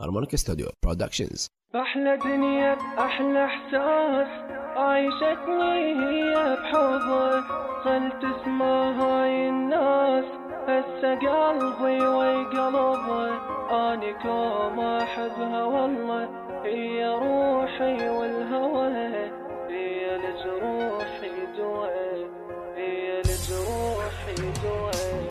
هارمونيك ستوديو برودكشنز. أحلى دنيا بأحلى إحساس عايشتني هي بحبه، خلت اسمها هاي الناس هسه قلبي وقلبه، أني كوم أحبها والله هي روحي والهوى، هي لجروحي دواء، هي لجروحي دواء.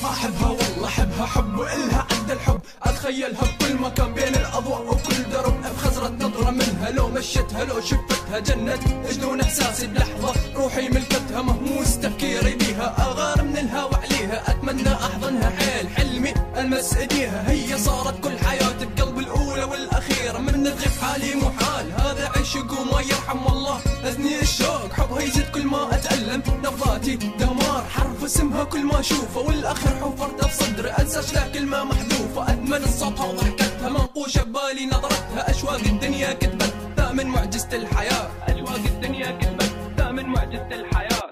أحبها والله أحبها حب وإلها عند الحب، أتخيلها بكل مكان بين الأضواء وكل درب، بخزرة نظرة منها لو مشيتها لو شفتها جنت جنون إحساسي بلحظة، روحي ملكتها مهووس تفكيري بيها، أغار من الهوى عليها أتمنى أحضنها حيل حلمي ألمس إيديها، هي صارت كل حياتي بقلبي الأولى والأخيرة، من تغيب حالي محال هذا عشق وما يرحم والله أزني الشوق، حبها يزيد كل ما أتألم، نبضاتي دمار حرف اسمها كل ما أشوفه، والآخر حفرتها بصدري أنساش لا كلمة محذوفة، أدمن صوتها وضحكتها منقوشة ببالي نظرتها، أشواق الدنيا كتبتها من معجزة الحياة، أشواق الدنيا كتبتها من معجزة الحياة.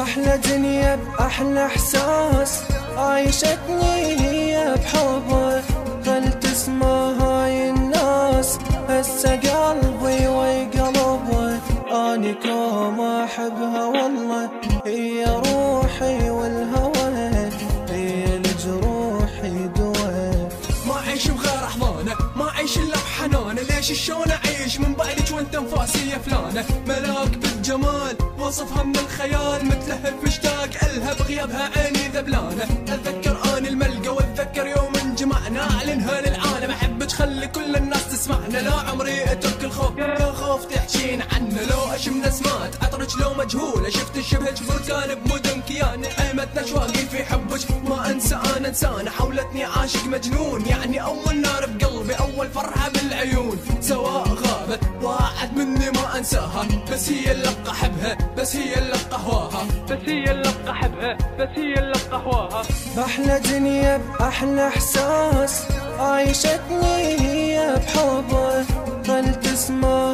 أحلى دنيا بأحلى إحساس عايشتني هي بحبه، خلت اسمها هاي الناس هسه قلبي وقلبه، أني كوم أحبها والله هي روحي والهوى، هي لجروحي دواء. ما أعيش بغير أحضانه، ما أعيش إلا بحنانه، ليش شلون أعيش من بعدك وأنت أنفاسي يا فلانة، ملاك بالجمال وصفها من الخيال، متلهف مشتاق إلها بغيابها عيني ذبلانة، أتذكر أنا الملقى وأتذكر يوم انجمعنا أعلنها للعالم، أحبك خلي كل الناس تسمعنا، لا عمري أترك الخوف يا خوف تحكين عنا، لو أشم نسمات عطرك لو مجهولة، شفت شبهك بركان بمدن كيان، عيمتنا أشواقي في حبك ما أنسى أنا إنسان، حولتني عاشق مجنون، يعني أول نار بقلبي أول فرحة بالعيون، سواء غابت ضاعت مني ما أنساها، بس هي اللي أحبها بس هي اللي أهواها، بس هي اللي أحبها بس هي اللي أهواها. أحلى دنيا بأحلى إحساس عايشتني هي بحبه، خلت اسمها